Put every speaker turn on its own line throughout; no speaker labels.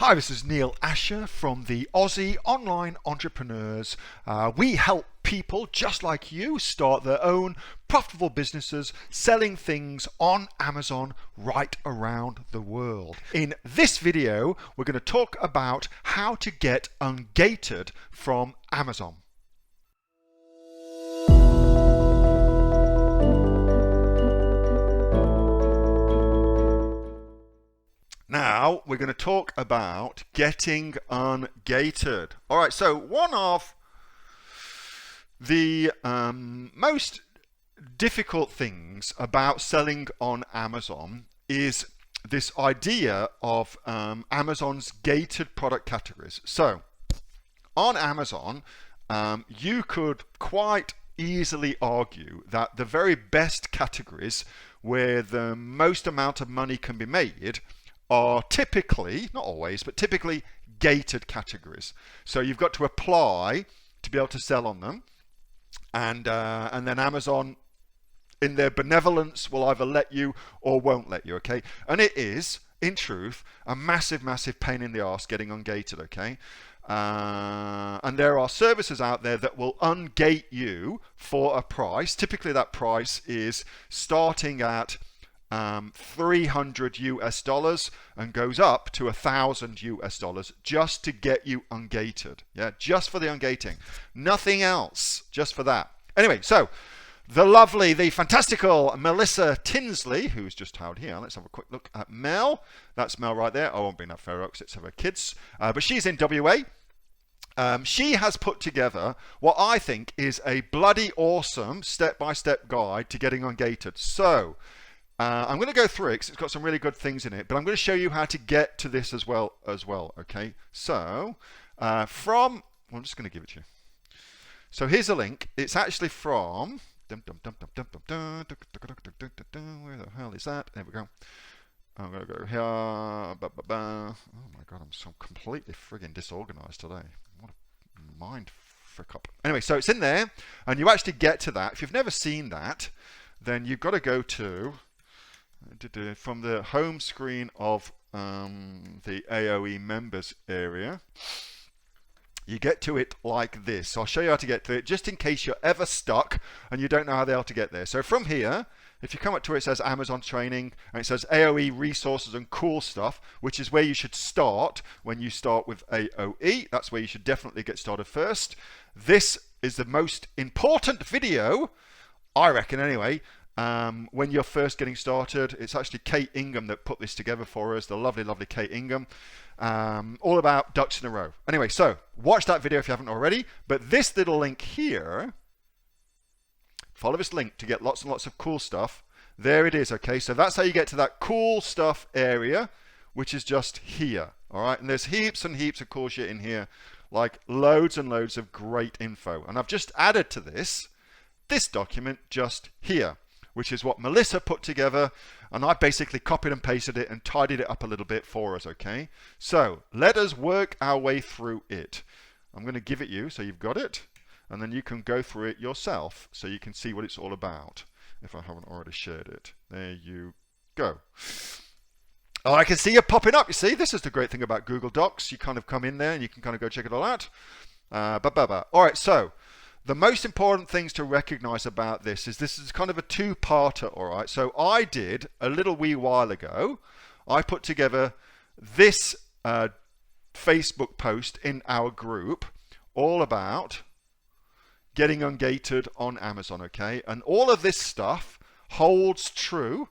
Hi, this is Neil-Asher from the Aussie Online Entrepreneurs. We help people just like you start their own profitable businesses selling things on Amazon right around the world. In this video, we're going to talk about how to get ungated from Amazon. Now we're going to talk about getting ungated. All right, so one of the most difficult things about selling on Amazon is this idea of Amazon's gated product categories. So on Amazon, you could quite easily argue that the very best categories where the most amount of money can be made are typically, not always, but typically gated categories. So you've got to apply to be able to sell on them, and then Amazon, in their benevolence, will either let you or won't let you. Okay, and it is, in truth, a massive pain in the arse getting ungated. Okay, and there are services out there that will ungate you for a price. Typically, that price is starting at $300 US and goes up to $1,000 US just to get you ungated. Yeah, just for the ungating, nothing else, just for that. Anyway, so the lovely, the fantastical Melissa Tinsley, who's just out here. Let's have a quick look at Mel. That's Mel right there. I won't be in that photo because it's of her kids, but she's in WA. She has put together what I think is a bloody awesome step-by-step guide to getting ungated. So I'm going to go through it because it's got some really good things in it, but I'm going to show you how to get to this as well. Okay, so I'm just going to give it to you. So here's a link. It's actually from where the hell is that? There we go. I'm going to go here. Oh my god, I'm so completely friggin' disorganized today. What a mind frick up. Anyway, so it's in there, and you actually get to that. If you've never seen that, then you've got to go to from the home screen of the AOE members area. You get to it like this. So I'll show you how to get to it just in case you're ever stuck and you don't know how the hell to get there. So from here, if you come up to where it says Amazon training and it says AOE resources and cool stuff, which is where you should start when you start with AOE. That's where you should definitely get started first. This is the most important video, I reckon anyway, when you're first getting started. It's actually Kate Ingham that put this together for us, the lovely Kate Ingham, all about ducks in a row. Anyway, so watch that video if you haven't already, but this little link here, follow this link to get lots and lots of cool stuff. There it is. Okay, so that's how you get to that cool stuff area, which is just here. All right, and there's heaps and heaps of cool shit in here, like loads and loads of great info. And I've just added to this document just here, which is what Melissa put together, and I basically copied and pasted it and tidied it up a little bit for us. Okay, so let us work our way through it. I'm going to give it you so you've got it, and then you can go through it yourself so you can see what it's all about if I haven't already shared it. There you go. Oh, I can see you popping up. You see, this is the great thing about Google Docs. You kind of come in there and you can kind of go check it all out. All right, so the most important things to recognize about this is kind of a two-parter. All right, so I did a little wee while ago, I put together this Facebook post in our group all about getting ungated on Amazon. Okay, and all of this stuff holds true,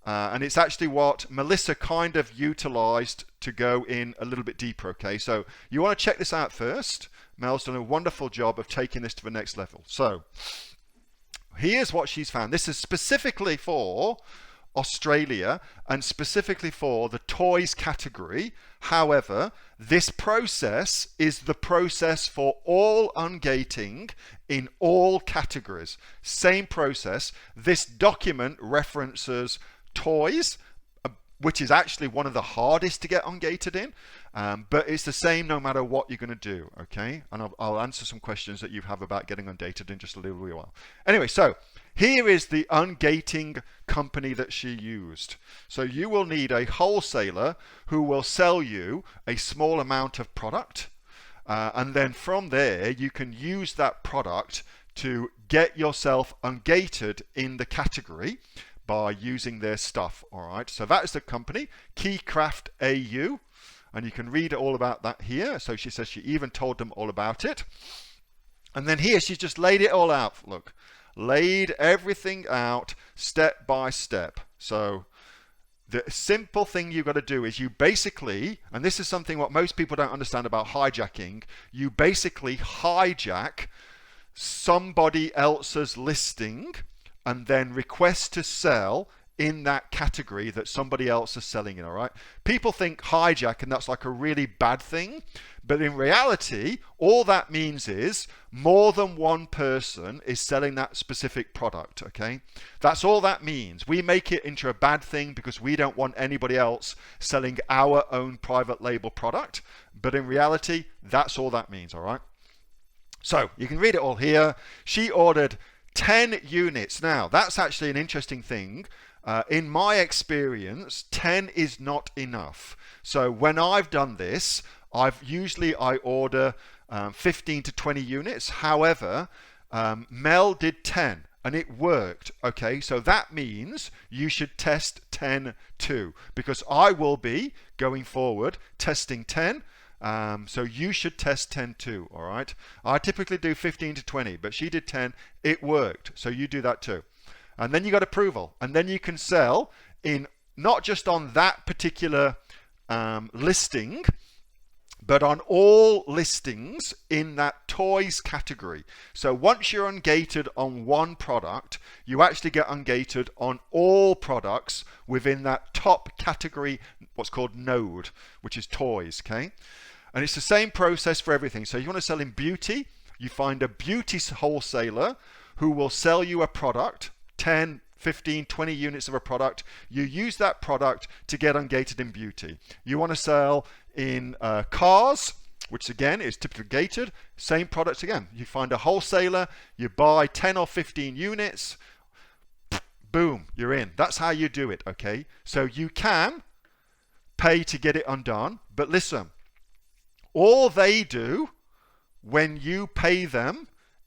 and it's actually what Melissa kind of utilized to go in a little bit deeper. Okay, so you want to check this out first. Mel's done a wonderful job of taking this to the next level. So here's what she's found. This is specifically for Australia and specifically for the toys category. However, this process is the process for all ungating in all categories. Same process. This document references toys, which is actually one of the hardest to get ungated in, but it's the same no matter what you're going to do, okay? And I'll answer some questions that you have about getting ungated in just a little while. Anyway, so here is the ungating company that she used. So you will need a wholesaler who will sell you a small amount of product, and then from there you can use that product to get yourself ungated in the category by using their stuff. All right, so that is the company, Keycraft AU, and you can read all about that here. So she says she even told them all about it, and then here she's just laid it all out. Look, laid everything out step by step. So the simple thing you've got to do is you basically, and this is something what most people don't understand about hijacking, you basically hijack somebody else's listing and then request to sell in that category that somebody else is selling in. All right, people think hijack and that's like a really bad thing, but in reality all that means is more than one person is selling that specific product. Okay, that's all that means. We make it into a bad thing because we don't want anybody else selling our own private label product, but in reality that's all that means. All right, so you can read it all here. She ordered 10 units. Now that's actually an interesting thing. In my experience, 10 is not enough. So when I've done this, I order 15 to 20 units. However, Mel did 10 and it worked. Okay, so that means you should test 10 too, because I will be going forward testing 10. So you should test 10 too. All right, I typically do 15 to 20, but she did 10. It worked, so you do that too. And then you got approval, and then you can sell in not just on that particular listing, but on all listings in that toys category. So once you're ungated on one product, you actually get ungated on all products within that top category, what's called node, which is toys. Okay, and it's the same process for everything. So you want to sell in beauty, you find a beauty wholesaler who will sell you a product, 10, 15, 20 units of a product. You use that product to get ungated in beauty. You want to sell in cars, which again is typically gated, same products again. You find a wholesaler, you buy 10 or 15 units, boom, you're in. That's how you do it. Okay, so you can pay to get it undone, but listen, all they do when you pay them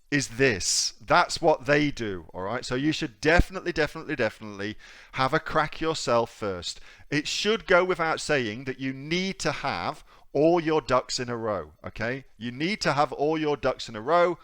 is this. That's what they do. All right, so you should definitely have a crack yourself first. It should go without saying that you need to have all your ducks in a row. Okay, you need to have all your ducks in a row.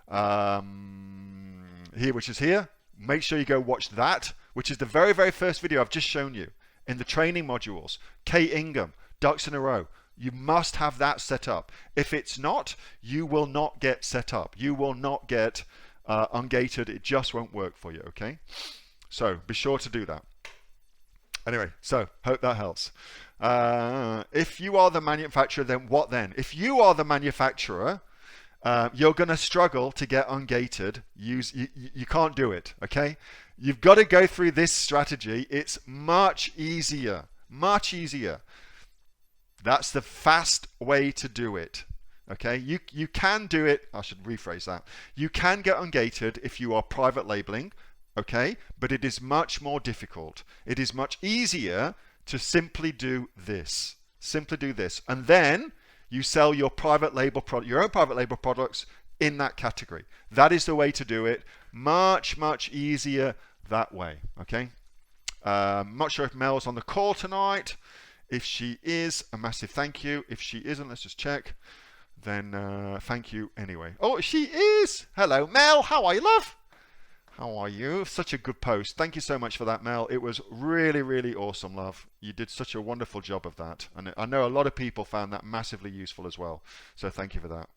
Here, which is here. Make sure you go watch that, which is the very first video I've just shown you in the training modules. Kate Ingham, ducks in a row. You must have that set up. If it's not, you will not get set up. You will not get ungated. It just won't work for you, okay? So be sure to do that. Anyway, so hope that helps. If you are the manufacturer, then what then? If you are the manufacturer, you're going to struggle to get ungated. You can't do it, okay? You've got to go through this strategy. It's much easier, much easier. That's the fast way to do it. Okay, you can do it. I should rephrase that. You can get ungated if you are private labeling, okay, but it is much more difficult. It is much easier to simply do this. Simply do this, and then you sell your private label product, your own private label products in that category. That is the way to do it. Much easier that way. Okay. I'm not sure if Mel's on the call tonight. If she is, a massive thank you. If she isn't, let's just check. Then thank you anyway. Oh, she is. Hello, Mel. How are you, love? How are you? Such a good post. Thank you so much for that, Mel. It was really awesome, love. You did such a wonderful job of that. And I know a lot of people found that massively useful as well. So thank you for that.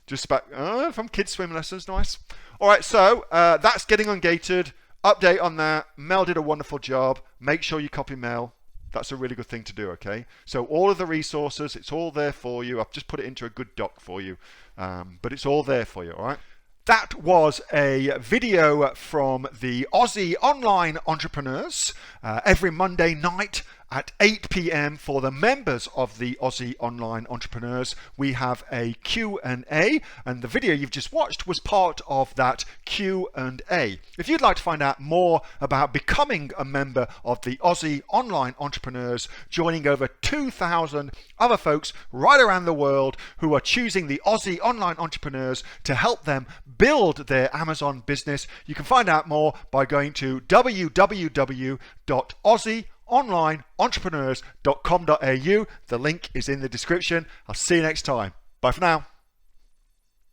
Just back from kids swim lessons. Nice. All right, so that's getting ungated. Update on that. Mel did a wonderful job. Make sure you copy Mel. That's a really good thing to do, okay? So all of the resources, it's all there for you. I've just put it into a good doc for you, but it's all there for you, all right? That was a video from the Aussie online entrepreneurs every Monday night at 8 p.m. for the members of the Aussie Online Entrepreneurs, we have a Q&A, and the video you've just watched was part of that Q&A. If you'd like to find out more about becoming a member of the Aussie Online Entrepreneurs, joining over 2,000 other folks right around the world who are choosing the Aussie Online Entrepreneurs to help them build their Amazon business, you can find out more by going to www.aussieonlineentrepreneurs.com.au. The link is in the description. I'll see you next time. Bye for now.